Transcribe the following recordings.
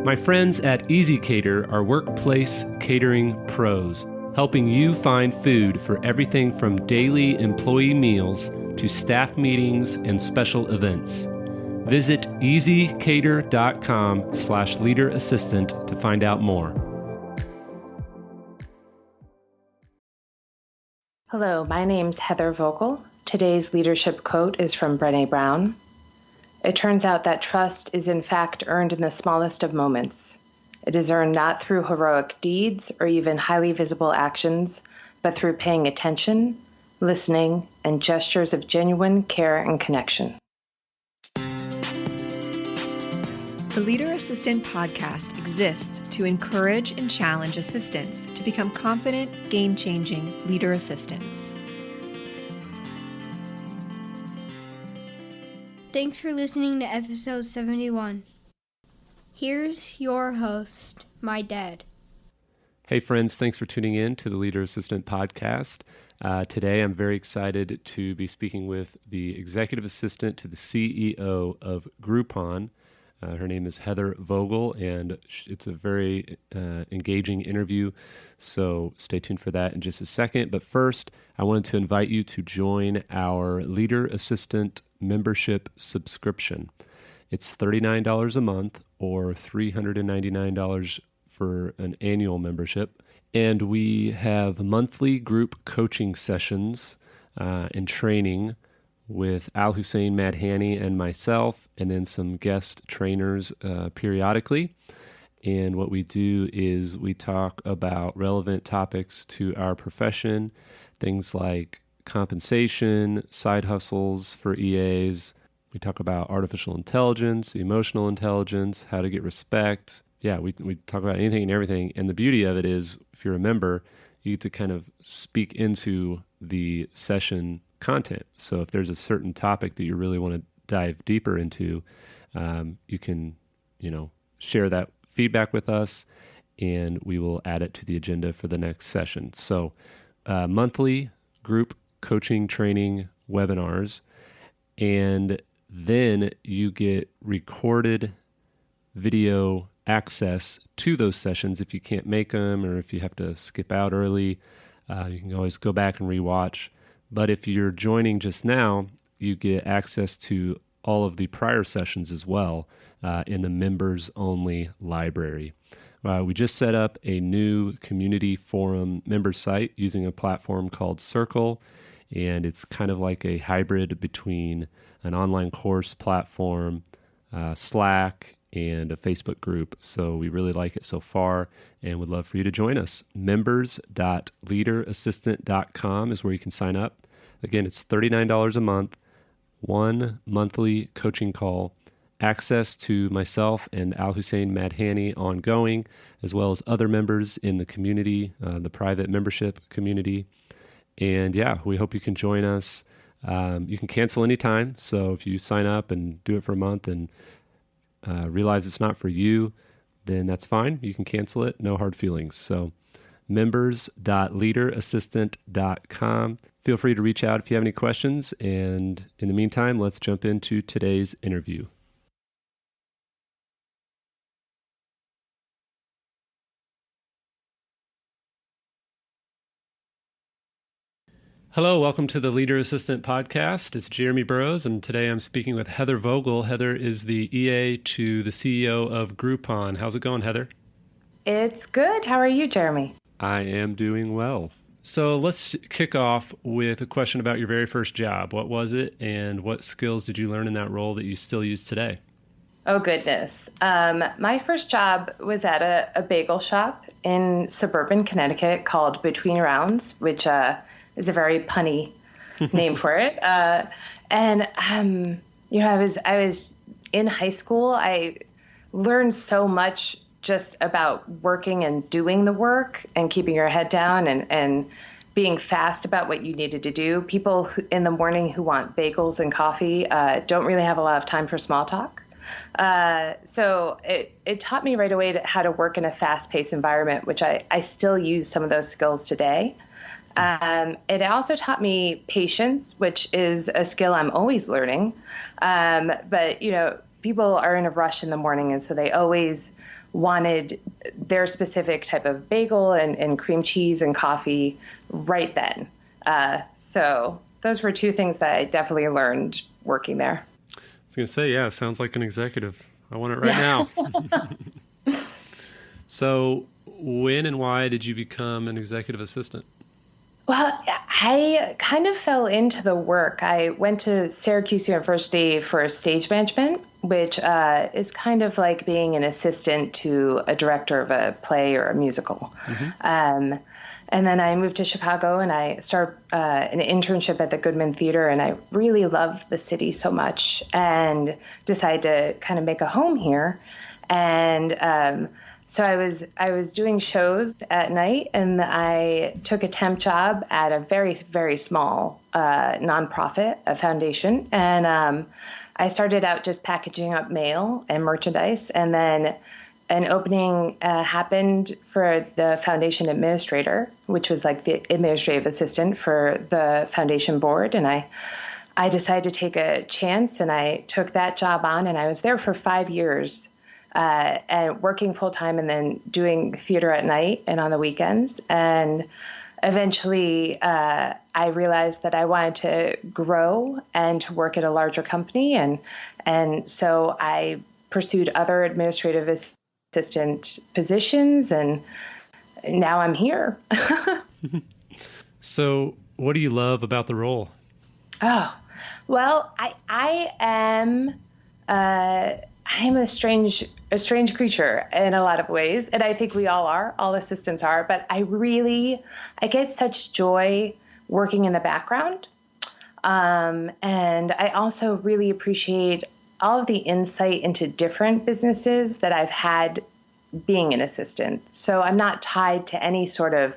My friends at Easy Cater are workplace catering pros, helping you find food for everything from daily employee meals to staff meetings and special events. Visit easycater.com/leaderassistant to find out more. Hello, my name's Heather Vogel. Today's leadership quote is from Brené Brown. It turns out that trust is in fact earned in the smallest of moments. It is earned not through heroic deeds or even highly visible actions, but through paying attention, listening, and gestures of genuine care and connection. The Leader Assistant podcast exists to encourage and challenge assistants to become confident, game-changing leader assistants. Thanks for listening to episode 71. Here's your host, my dad. Hey friends, thanks for tuning in to the Leader Assistant podcast. Today I'm very excited to be speaking with the executive assistant to the CEO of Groupon. Her name is Heather Vogel, and it's a very engaging interview, so stay tuned for that in just a second. But first, I wanted to invite you to join our Leader Assistant membership subscription. It's $39 a month or $399 for an annual membership, and we have monthly group coaching sessions and training with Al Hussein Madhani and myself, and then some guest trainers periodically. And what we do is we talk about relevant topics to our profession, things like compensation, side hustles for EAs. We talk about artificial intelligence, emotional intelligence, how to get respect. Yeah, we talk about anything and everything. And the beauty of it is, if you're a member, you get to kind of speak into the session content. So if there's a certain topic that you really want to dive deeper into, you can, share that feedback with us, and we will add it to the agenda for the next session. So monthly group coaching training webinars, and then you get recorded video access to those sessions if you can't make them, or if you have to skip out early. You can always go back and rewatch. But if you're joining just now, you get access to all of the prior sessions as well in the members-only library. We just set up a new community forum member site using a platform called Circle, and it's kind of like a hybrid between an online course platform, Slack, and a Facebook group. So we really like it so far and would love for you to join us. Members.leaderassistant.com is where you can sign up. Again, it's $39 a month, one monthly coaching call, access to myself and Al Hussein Madhani ongoing, as well as other members in the community, the private membership community. And yeah, we hope you can join us. You can cancel anytime. So if you sign up and do it for a month and realize it's not for you, then that's fine. You can cancel it. No hard feelings. So members.leaderassistant.com. Feel free to reach out if you have any questions. And in the meantime, let's jump into today's interview. Hello, welcome to the Leader Assistant Podcast. It's Jeremy Burrows, and today I'm speaking with Heather Vogel. Heather is the EA to the CEO of Groupon. How's it going, Heather? It's good. How are you, Jeremy? I am doing well. So let's kick off with a question about your very first job. What was it, and what skills did you learn in that role that you still use today? Oh, goodness. My first job was at a bagel shop in suburban Connecticut called Between Rounds, which is a very punny name for it. I was in high school. I learned so much just about working and doing the work and keeping your head down and being fast about what you needed to do. People in the morning who want bagels and coffee don't really have a lot of time for small talk. So it taught me right away how to work in a fast-paced environment, which I still use some of those skills today. It also taught me patience, which is a skill I'm always learning. But people are in a rush in the morning, and so they always wanted their specific type of bagel and cream cheese and coffee right then. So those were two things that I definitely learned working there. I was going to say, yeah, sounds like an executive. I want it right now. So when and why did you become an executive assistant? Well, I kind of fell into the work. I went to Syracuse University for stage management, which is kind of like being an assistant to a director of a play or a musical. And then I moved to Chicago and I started an internship at the Goodman Theater, and I really loved the city so much and decided to kind of make a home here. And so I was doing shows at night, and I took a temp job at a very, very small nonprofit, a foundation. And I started out just packaging up mail and merchandise, and then an opening happened for the foundation administrator, which was like the administrative assistant for the foundation board. And I decided to take a chance, and I took that job on, and I was there for 5 years, and working full time and then doing theater at night and on the weekends. And eventually I realized that I wanted to grow and to work at a larger company. And so I pursued other administrative assistant positions, and now I'm here. So what do you love about the role? Oh, well, I am a strange creature in a lot of ways, and I think we all are. All assistants are, but I get such joy working in the background, and I also really appreciate all of the insight into different businesses that I've had being an assistant. So I'm not tied to any sort of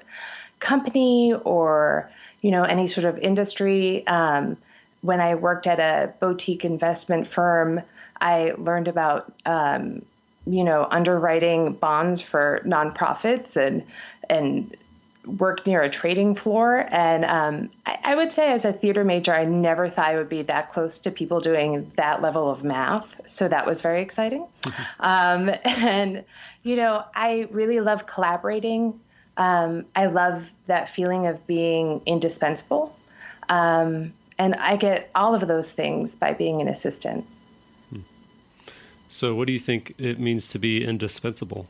company or, any sort of industry. When I worked at a boutique investment firm, I learned about, underwriting bonds for nonprofits and worked near a trading floor. And I would say as a theater major, I never thought I would be that close to people doing that level of math. So that was very exciting. And, I really love collaborating. I love that feeling of being indispensable. And I get all of those things by being an assistant. So what do you think it means to be indispensable?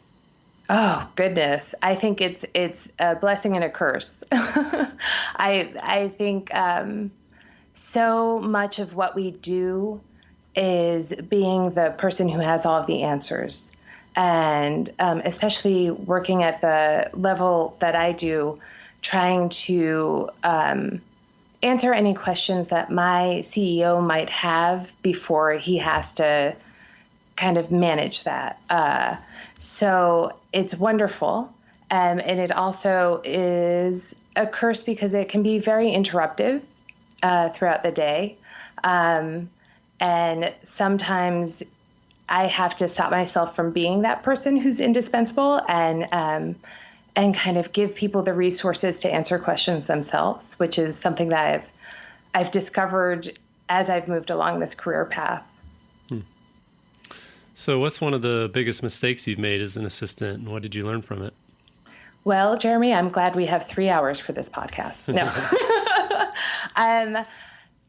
Oh, goodness. I think it's a blessing and a curse. I think so much of what we do is being the person who has all of the answers. And especially working at the level that I do, trying to answer any questions that my CEO might have before he has to kind of manage that. So it's wonderful. And it also is a curse because it can be very interruptive throughout the day. And sometimes I have to stop myself from being that person who's indispensable and kind of give people the resources to answer questions themselves, which is something that I've discovered as I've moved along this career path. So what's one of the biggest mistakes you've made as an assistant, and what did you learn from it? Well, Jeremy, I'm glad we have 3 hours for this podcast. No.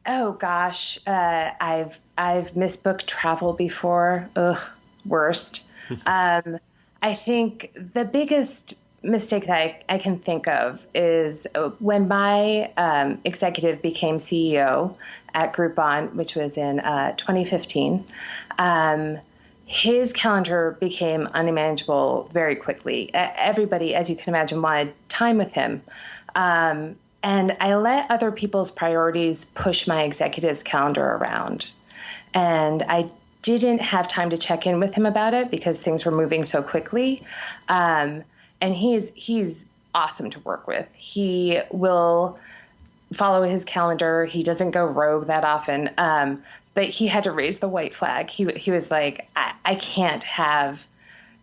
Oh gosh, I've misbooked travel before. Ugh, worst. I think the biggest mistake that I can think of is when my executive became CEO at Groupon, which was in 2015. His calendar became unmanageable very quickly. Everybody, as you can imagine, wanted time with him. And I let other people's priorities push my executive's calendar around. And I didn't have time to check in with him about it because things were moving so quickly. And he's awesome to work with. He will follow his calendar. He doesn't go rogue that often. But he had to raise the white flag. He was like, I can't have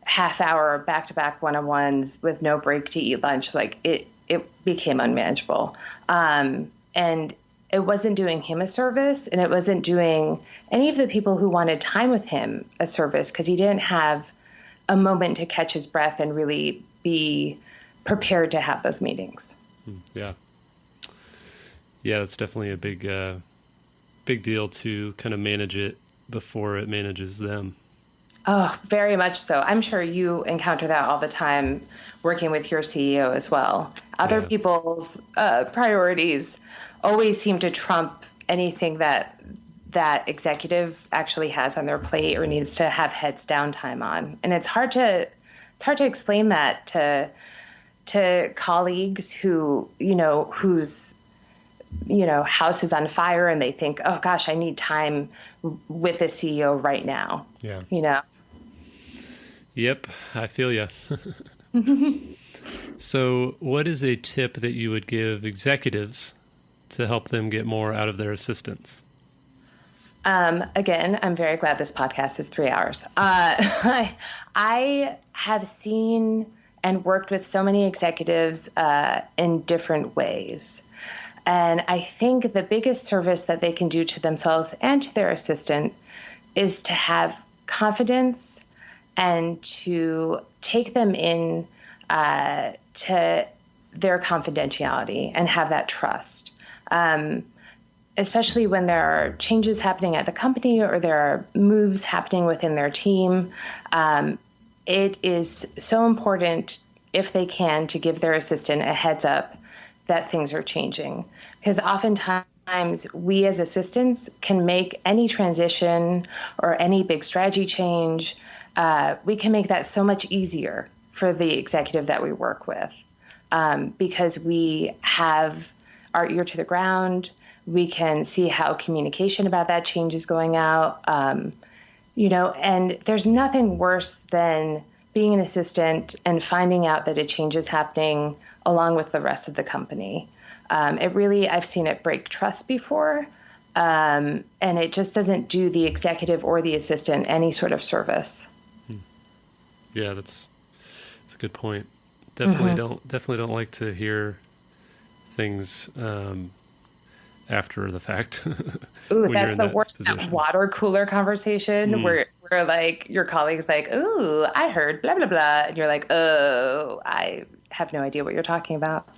half-hour back-to-back one-on-ones with no break to eat lunch. Like it became unmanageable. And it wasn't doing him a service, and it wasn't doing any of the people who wanted time with him a service, because he didn't have a moment to catch his breath and really be prepared to have those meetings. Yeah. Yeah, that's definitely a big deal to kind of manage it before it manages them. Oh, very much so. I'm sure you encounter that all the time working with your CEO as well. Other people's priorities always seem to trump anything that executive actually has on their plate or needs to have heads down time on. And it's hard to explain that to colleagues who, whose house is on fire, and they think, oh gosh, I need time with the CEO right now. Yeah. Yep, I feel you. So what is a tip that you would give executives to help them get more out of their assistants? Again, I'm very glad this podcast is 3 hours. I have seen and worked with so many executives in different ways. And I think the biggest service that they can do to themselves and to their assistant is to have confidence and to take them in to their confidentiality and have that trust. Especially when there are changes happening at the company or there are moves happening within their team. It is so important, if they can, to give their assistant a heads up that things are changing. Because oftentimes we as assistants can make any transition or any big strategy change. We can make that so much easier for the executive that we work with, because we have our ear to the ground. We can see how communication about that change is going out, and there's nothing worse than being an assistant and finding out that a change is happening along with the rest of the company. I've seen it break trust before, and it just doesn't do the executive or the assistant any sort of service. Yeah, that's a good point. Definitely don't like to hear things after the fact. Ooh, that's the worst. That water cooler conversation where like your colleague's like, "Ooh, I heard blah blah blah," and you're like, "Oh, I have no idea what you're talking about."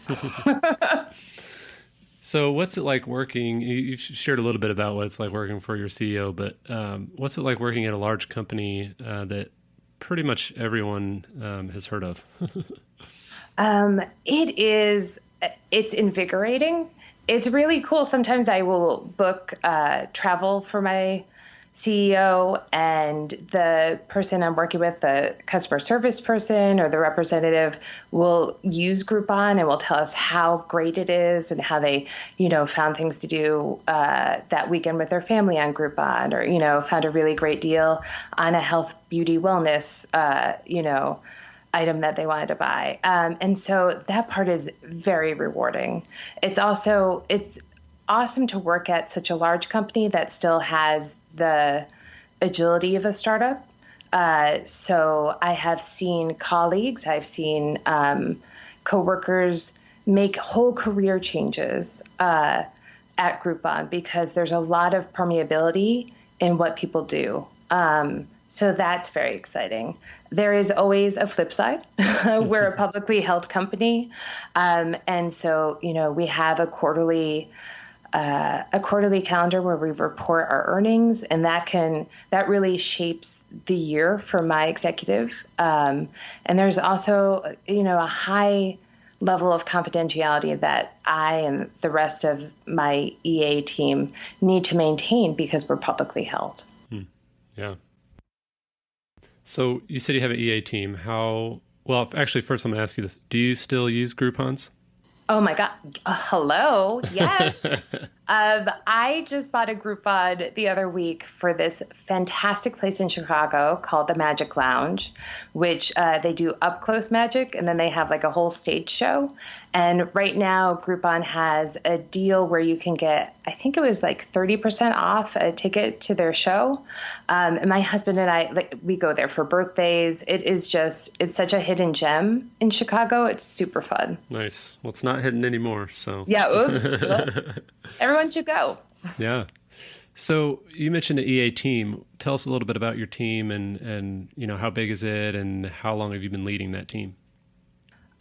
So, what's it like working? You shared a little bit about what it's like working for your CEO, but what's it like working at a large company that pretty much everyone has heard of? It's invigorating. It's really cool. Sometimes I will book travel for my CEO, and the person I'm working with, the customer service person or the representative, will use Groupon and will tell us how great it is and how they, found things to do that weekend with their family on Groupon, or, found a really great deal on a health, beauty, wellness, item that they wanted to buy. And so that part is very rewarding. It's awesome to work at such a large company that still has the agility of a startup. So I have seen colleagues, I've seen coworkers make whole career changes at Groupon because there's a lot of permeability in what people do. So that's very exciting. There is always a flip side. We're a publicly held company. And so, we have a quarterly calendar where we report our earnings, and that really shapes the year for my executive. And there's also, a high level of confidentiality that I and the rest of my EA team need to maintain because we're publicly held. Yeah. So you said you have an EA team. Actually, first I'm going to ask you this. Do you still use Groupons? Oh my God. Hello. Yes. I just bought a Groupon the other week for this fantastic place in Chicago called the Magic Lounge, which they do up close magic, and then they have like a whole stage show. And right now Groupon has a deal where you can get, I think it was like 30% off a ticket to their show. And my husband and I, we go there for birthdays. It's such a hidden gem in Chicago. It's super fun. Nice. Well, it's not hidden anymore, so. Yeah, oops. Everyone should go. Yeah. So you mentioned the EA team. Tell us a little bit about your team and how big is it and how long have you been leading that team?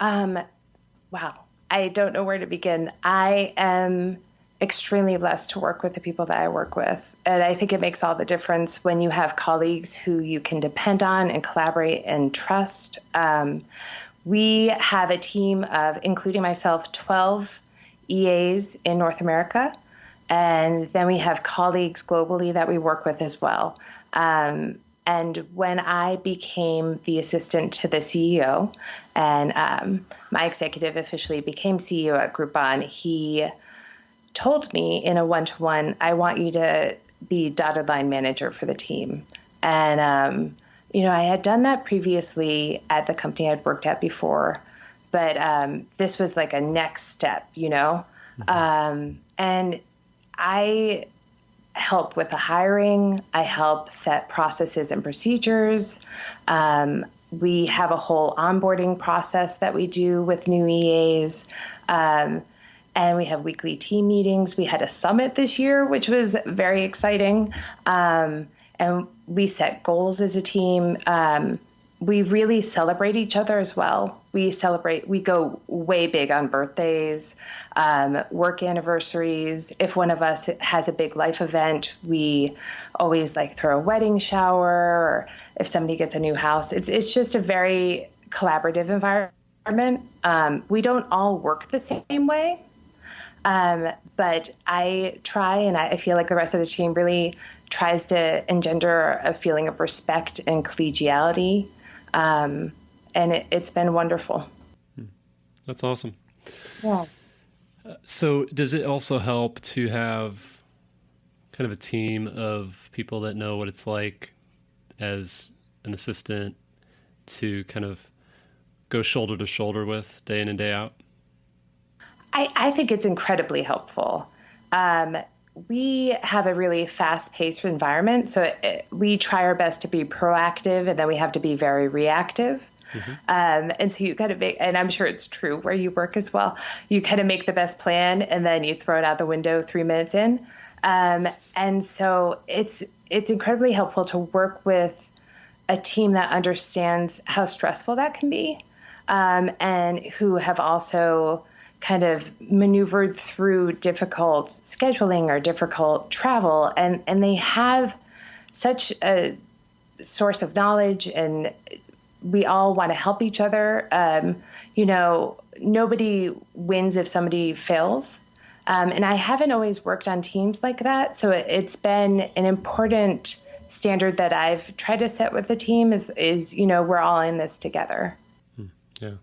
Wow. I don't know where to begin. I am extremely blessed to work with the people that I work with. And I think it makes all the difference when you have colleagues who you can depend on and collaborate and trust. We have a team of, including myself, 12 EAs in North America. And then we have colleagues globally that we work with as well. And when I became the assistant to the CEO and my executive officially became CEO at Groupon, he told me in a one-to-one, I want you to be dotted line manager for the team. And, I had done that previously at the company I'd worked at before, but this was like a next step, and I help with the hiring. I help set processes and procedures. We have a whole onboarding process that we do with new EAs. And we have weekly team meetings. We had a summit this year, which was very exciting. And we set goals as a team. We really celebrate each other as well. We go way big on birthdays, work anniversaries. If one of us has a big life event, we always throw a wedding shower, or if somebody gets a new house. It's just a very collaborative environment. We don't all work the same way. But I try, and I feel like the rest of the team really tries to engender a feeling of respect and collegiality. And it's been wonderful. That's awesome. Yeah. So does it also help to have kind of a team of people that know what it's like as an assistant to kind of go shoulder to shoulder with day in and day out? I think it's incredibly helpful. We have a really fast-paced environment, so we try our best to be proactive, and then we have to be very reactive. Mm-hmm. And so you kind of make, and I'm sure it's true where you work as well, you kind of make the best plan, and then you throw it out the window 3 minutes in. And so it's incredibly helpful to work with a team that understands how stressful that can be, and who have also kind of maneuvered through difficult scheduling or difficult travel. And they have such a source of knowledge, and we all want to help each other. Nobody wins if somebody fails. And I haven't always worked on teams like that. So it's been an important standard that I've tried to set with the team is we're all in this together. Yeah.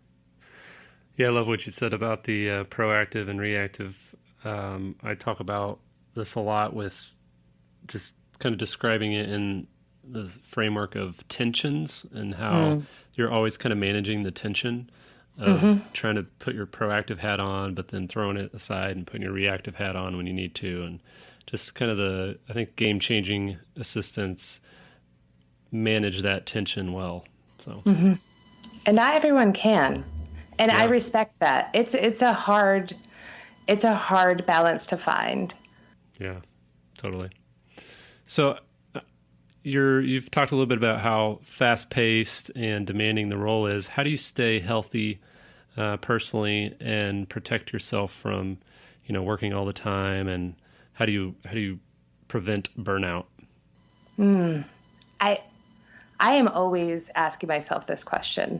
Yeah, I love what you said about the proactive and reactive. I talk about this a lot with just kind of describing it in the framework of tensions and how you're always kind of managing the tension of trying to put your proactive hat on, but then throwing it aside and putting your reactive hat on when you need to. And just kind of I think game-changing assistants manage that tension well. So, And not everyone can. And I respect that. It's a hard balance to find. Yeah, totally. So you've talked a little bit about how fast-paced and demanding the role is. How do you stay healthy personally and protect yourself from, working all the time? And how do you prevent burnout? I am always asking myself this question.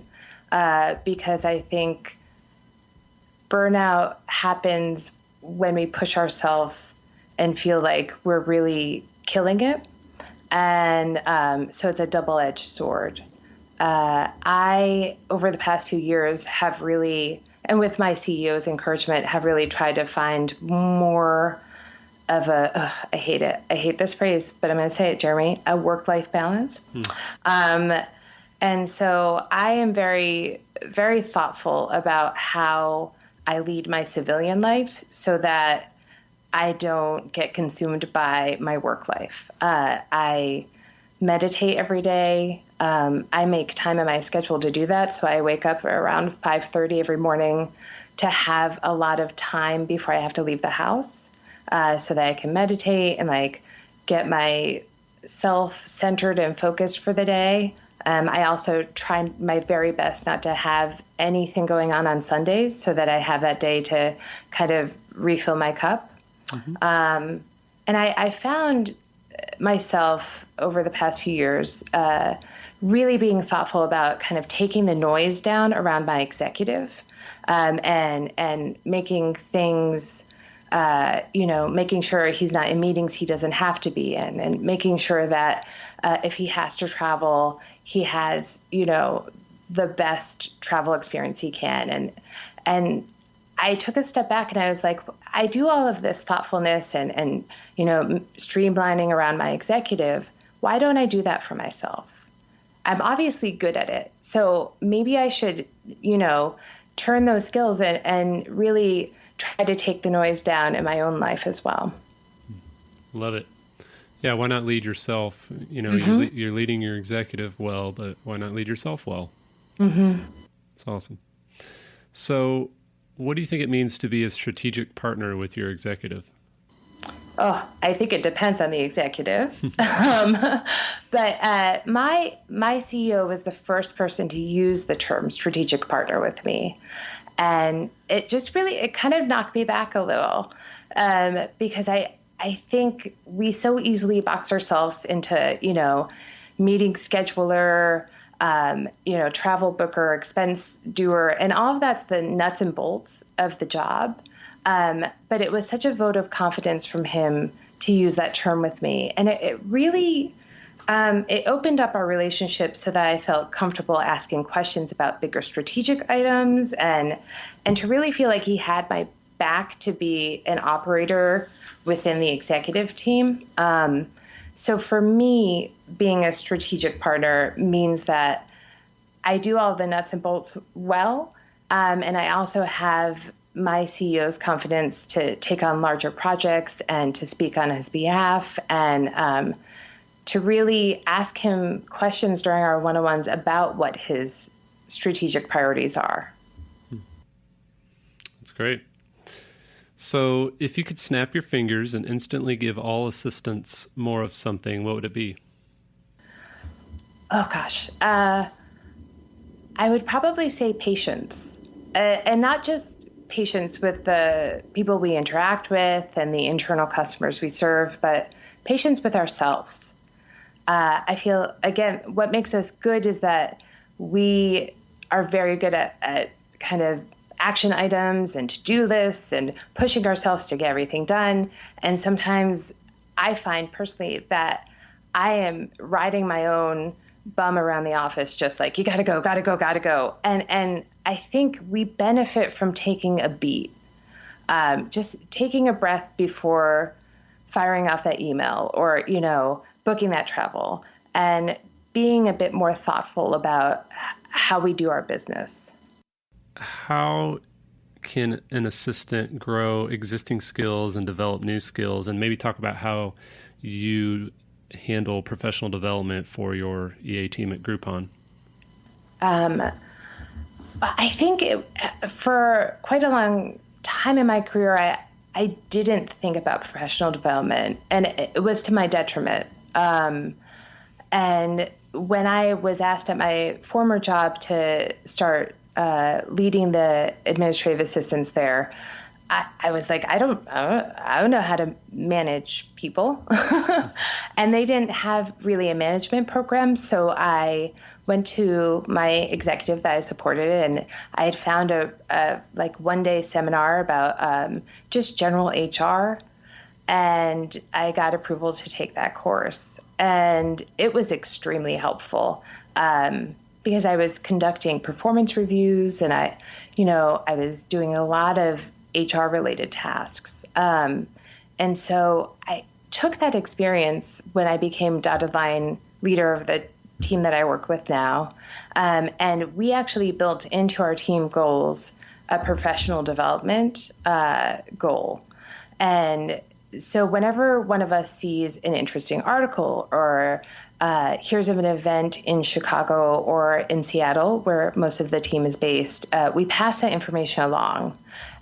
Because I think burnout happens when we push ourselves and feel like we're really killing it. And so it's a double-edged sword. I, over the past few years, have really, and with my CEO's encouragement, have really tried to find more of I hate it. I hate this phrase, but I'm going to say it, Jeremy, a work-life balance. And so I am very, very thoughtful about how I lead my civilian life so that I don't get consumed by my work life. I meditate every day. I make time in my schedule to do that. So I wake up around 5:30 every morning to have a lot of time before I have to leave the house. so that I can meditate and like get my self-centered and focused for the day. I also try my very best not to have anything going on Sundays so that I have that day to kind of refill my cup. Mm-hmm. And I found myself over the past few years really being thoughtful about kind of taking the noise down around my executive and making things, making sure he's not in meetings he doesn't have to be in, and making sure that if he has to travel, he has, the best travel experience he can. And I took a step back and I was like, I do all of this thoughtfulness and streamlining around my executive. Why don't I do that for myself? I'm obviously good at it. So maybe I should, turn those skills and really try to take the noise down in my own life as well. Love it. Yeah, why not lead yourself? You're leading your executive well, but why not lead yourself well? Mm-hmm. That's awesome. So what do you think it means to be a strategic partner with your executive? Oh, I think it depends on the executive. But my CEO was the first person to use the term strategic partner with me. And it just really, it kind of knocked me back a little because I think we so easily box ourselves into, meeting scheduler, travel booker, expense doer, and all of that's the nuts and bolts of the job. But it was such a vote of confidence from him to use that term with me. And it really, it opened up our relationship so that I felt comfortable asking questions about bigger strategic items and to really feel like he had my back to be an operator within the executive team. So for me, being a strategic partner means that I do all the nuts and bolts well. And I also have my CEO's confidence to take on larger projects and to speak on his behalf and to really ask him questions during our one-on-ones about what his strategic priorities are. That's great. So if you could snap your fingers and instantly give all assistants more of something, what would it be? Oh, gosh. I would probably say patience, and not just patience with the people we interact with and the internal customers we serve, but patience with ourselves. I feel, again, what makes us good is that we are very good at kind of action items and to-do lists and pushing ourselves to get everything done. And sometimes I find personally that I am riding my own bum around the office, just like, you gotta go. And I think we benefit from taking a beat, just taking a breath before firing off that email or, booking that travel and being a bit more thoughtful about how we do our business. How can an assistant grow existing skills and develop new skills, and maybe talk about how you handle professional development for your EA team at Groupon? I think for quite a long time in my career, I didn't think about professional development, and it was to my detriment. And when I was asked at my former job to start leading the administrative assistants there, I was like, I don't know how to manage people. And they didn't have really a management program. So I went to my executive that I supported, and I had found a one-day seminar about just general HR. And I got approval to take that course. And it was extremely helpful because I was conducting performance reviews, and I was doing a lot of HR-related tasks. And so I took that experience when I became dotted line leader of the team that I work with now. And we actually built into our team goals a professional development goal. And so whenever one of us sees an interesting article or hears of an event in Chicago or in Seattle, where most of the team is based, we pass that information along.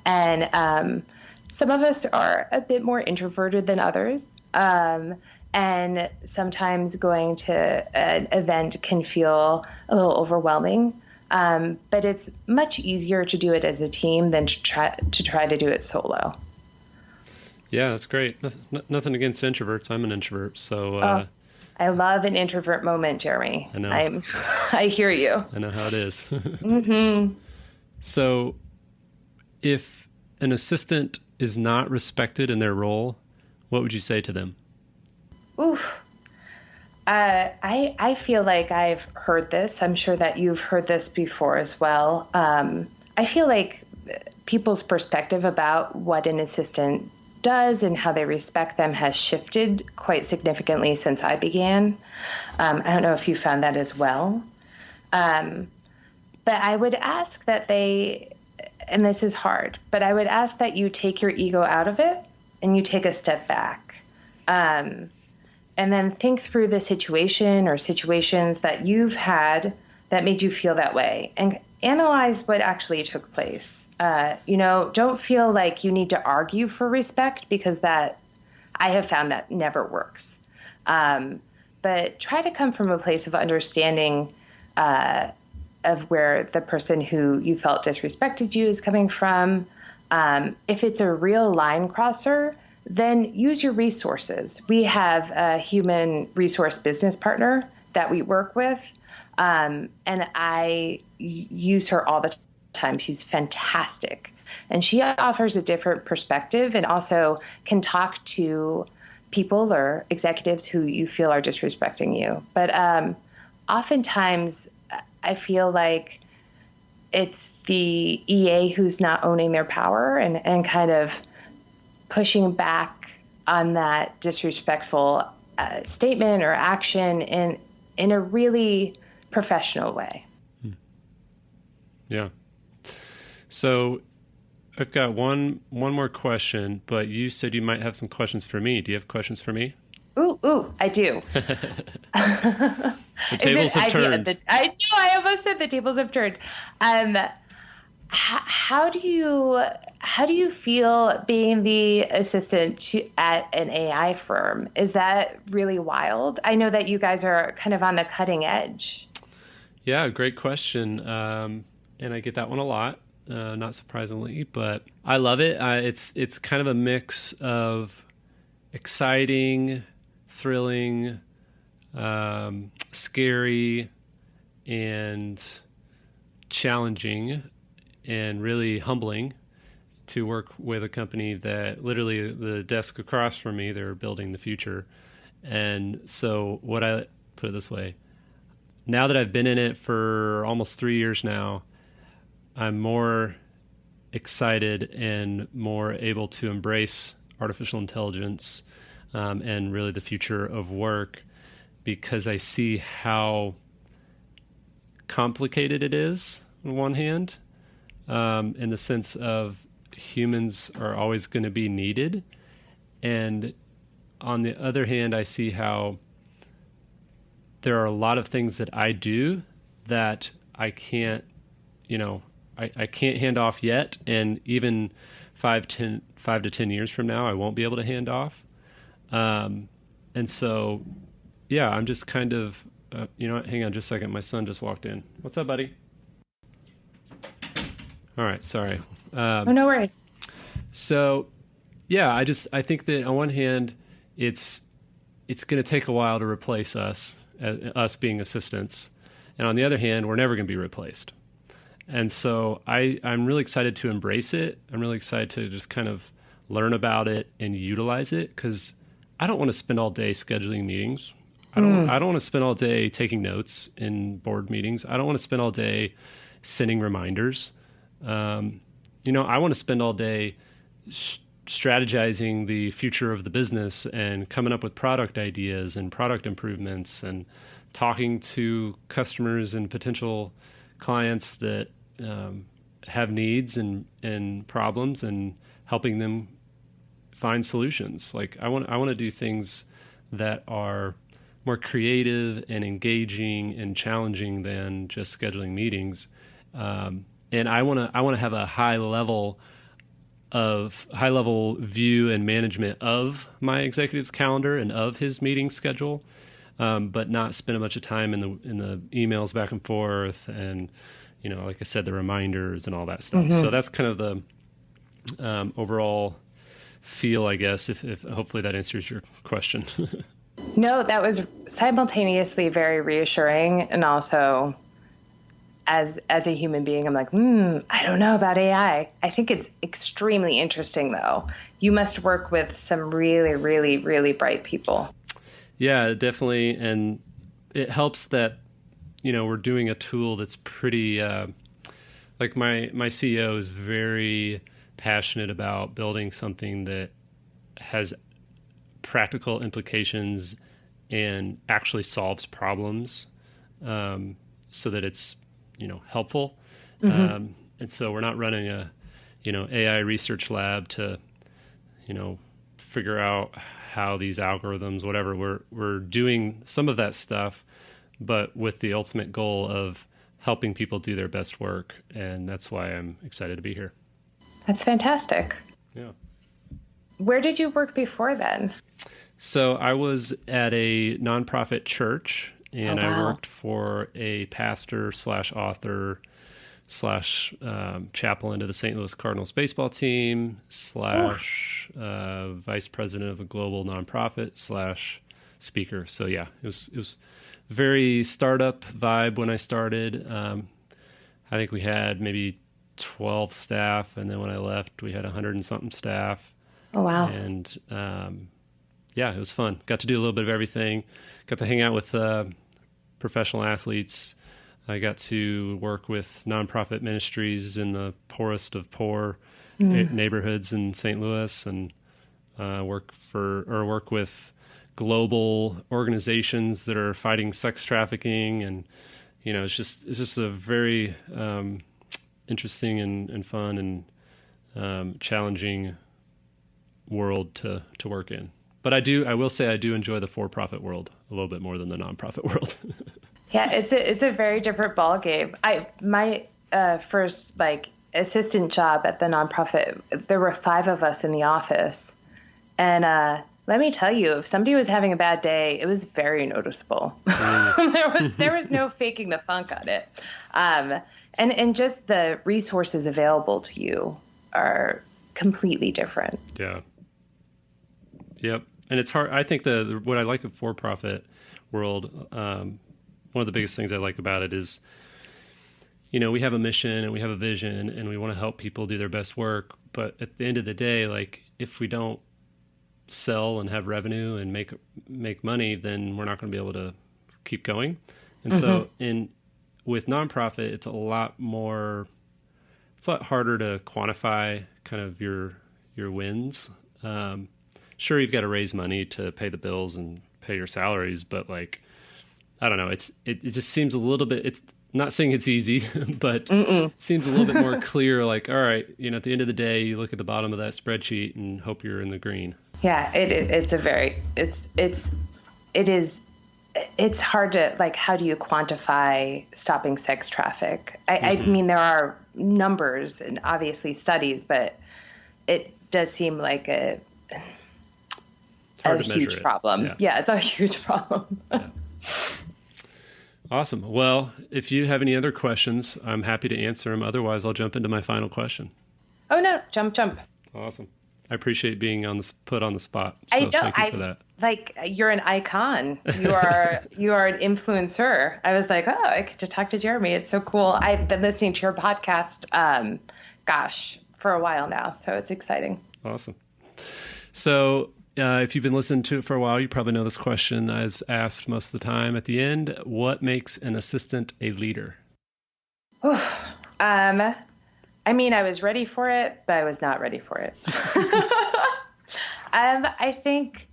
And some of us are a bit more introverted than others. And sometimes going to an event can feel a little overwhelming. But it's much easier to do it as a team than to try to do it solo. Yeah, that's great. Nothing against introverts. I'm an introvert, so I love an introvert moment, Jeremy. I know. I hear you. I know how it is. Mm-hmm. So, if an assistant is not respected in their role, what would you say to them? Oof. I feel like I've heard this. I'm sure that you've heard this before as well. I feel like people's perspective about what an assistant does and how they respect them has shifted quite significantly since I began. I don't know if you found that as well. But I would ask that and this is hard, but I would ask that you take your ego out of it and you take a step back. And then think through the situation or situations that you've had that made you feel that way and analyze what actually took place. Don't feel like you need to argue for respect because I have found that never works. But try to come from a place of understanding of where the person who you felt disrespected you is coming from. If it's a real line crosser, then use your resources. We have a human resource business partner that we work with, and I use her all the time. She's fantastic. And she offers a different perspective and also can talk to people or executives who you feel are disrespecting you. But oftentimes, I feel like it's the EA who's not owning their power and kind of pushing back on that disrespectful statement or action in a really professional way. Yeah. So I've got one more question, but you said you might have some questions for me. Do you have questions for me? Ooh, I do. The tables have turned. I know, I almost said the tables have turned. How do you feel being the assistant at an AI firm? Is that really wild? I know that you guys are kind of on the cutting edge. Yeah, great question. And I get that one a lot, not surprisingly, but I love it. It's kind of a mix of exciting, thrilling, scary, and challenging, and really humbling to work with a company that literally the desk across from me, they're building the future. And so what I put it this way, now that I've been in it for almost 3 years now, I'm more excited and more able to embrace artificial intelligence and really the future of work because I see how complicated it is on one hand, in the sense of humans are always going to be needed. And on the other hand, I see how there are a lot of things that I do that I can't, I can't hand off yet. And even 5 to 10 years from now, I won't be able to hand off. And so, yeah, I'm just kind of, hang on just a second. My son just walked in. What's up, buddy? All right, sorry. No worries. So, yeah, I think that on one hand, it's going to take a while to replace us being assistants, and on the other hand, we're never going to be replaced. And so I'm really excited to embrace it. I'm really excited to just kind of learn about it and utilize it because I don't want to spend all day scheduling meetings. I don't want to spend all day taking notes in board meetings. I don't want to spend all day sending reminders. I want to spend all day strategizing the future of the business and coming up with product ideas and product improvements and talking to customers and potential clients that have needs and problems and helping them find solutions. Like I want to do things that are more creative and engaging and challenging than just scheduling meetings. And I want to have a high level high level view and management of my executive's calendar and of his meeting schedule, but not spend a bunch of time in the emails back and forth and, like I said, the reminders and all that stuff. Mm-hmm. So that's kind of the overall feel, I guess, if hopefully that answers your question. No, that was simultaneously very reassuring, and also as a human being, I'm like, I don't know about AI. I think it's extremely interesting, though. You must work with some really, really, really bright people. Yeah, definitely. And it helps that, we're doing a tool that's pretty, like my CEO is very passionate about building something that has practical implications and actually solves problems, so that it's, helpful. Mm-hmm. And so we're not running a, AI research lab to, figure out how these algorithms, whatever, we're doing some of that stuff, but with the ultimate goal of helping people do their best work. And that's why I'm excited to be here. That's fantastic. Yeah. Where did you work before then? So I was at a nonprofit church, and I worked for a pastor / author / chaplain to the St. Louis Cardinals baseball team / vice president of a global nonprofit / speaker. So yeah, it was very startup vibe when I started. I think we had maybe 12 staff, and then when I left, we had 100 and something staff. Oh wow! And yeah, it was fun. Got to do a little bit of everything. Got to hang out with professional athletes. I got to work with nonprofit ministries in the poorest of poor neighborhoods in St. Louis, and work with global organizations that are fighting sex trafficking. And it's just a very interesting and fun and challenging world to work in. But I will say I do enjoy the for-profit world a little bit more than the nonprofit world. Yeah, it's a very different ballgame. My first assistant job at the nonprofit, there were 5 of us in the office, and let me tell you, if somebody was having a bad day, it was very noticeable. There was no faking the funk on it, and just the resources available to you are completely different. Yeah. Yep. And it's hard. I think what I like of for-profit world, one of the biggest things I like about it is, we have a mission and we have a vision and we want to help people do their best work. But at the end of the day, if we don't sell and have revenue and make money, then we're not going to be able to keep going. And so with nonprofit, it's a lot harder to quantify kind of your wins. Sure, you've got to raise money to pay the bills and pay your salaries, but I don't know. It just seems a little bit. It's not saying it's easy, but it seems a little bit more clear. All right, at the end of the day, you look at the bottom of that spreadsheet and hope you're in the green. Yeah, it's hard to how do you quantify stopping sex traffic? I mean, there are numbers and obviously studies, but it does seem like a huge problem. Yeah, it's a huge problem. Yeah. Awesome. Well, if you have any other questions, I'm happy to answer them. Otherwise, I'll jump into my final question. Oh, no. Jump. Awesome. I appreciate being put on the spot. So thank you for that. You're an icon. You are an influencer. I was like, oh, I get to talk to Jeremy. It's so cool. I've been listening to your podcast, for a while now. So it's exciting. Awesome. So if you've been listening to it for a while, you probably know this question is asked most of the time at the end. What makes an assistant a leader? I was ready for it, but I was not ready for it. I think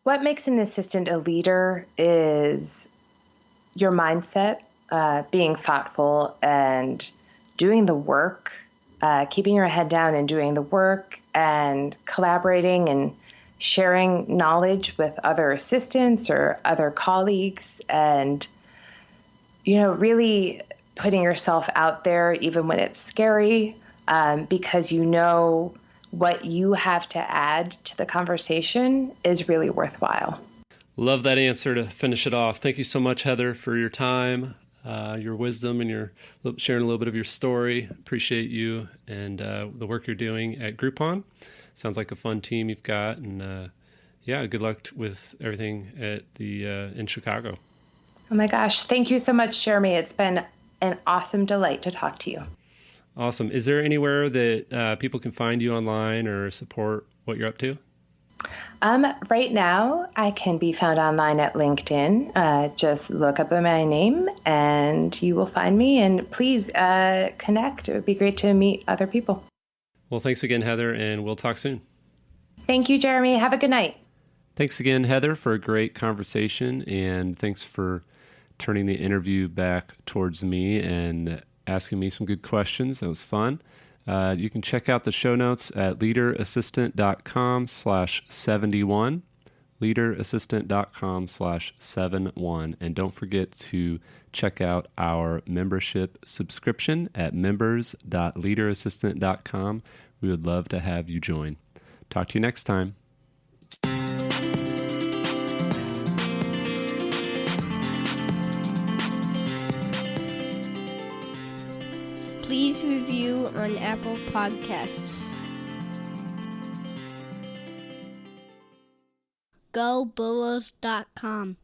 what makes an assistant a leader is your mindset, being thoughtful and doing the work, keeping your head down and doing the work and collaborating and sharing knowledge with other assistants or other colleagues and, really putting yourself out there even when it's scary, because you know what you have to add to the conversation is really worthwhile. Love that answer to finish it off. Thank you so much, Heather, for your time, your wisdom, and your sharing a little bit of your story. Appreciate you and the work you're doing at Groupon. Sounds like a fun team you've got, and good luck with everything at the in Chicago. Oh my gosh, thank you so much, Jeremy. It's been an awesome delight to talk to you. Awesome. Is there anywhere that people can find you online or support what you're up to? Right now, I can be found online at LinkedIn. Just look up my name and you will find me. And please connect. It would be great to meet other people. Well, thanks again, Heather, and we'll talk soon. Thank you, Jeremy. Have a good night. Thanks again, Heather, for a great conversation. And thanks for turning the interview back towards me and asking me some good questions. That was fun. You can check out the show notes at leaderassistant.com/71, leaderassistant.com/71. And don't forget to check out our membership subscription at members.leaderassistant.com. We would love to have you join. Talk to you next time. Please review on Apple Podcasts. GoBulls.com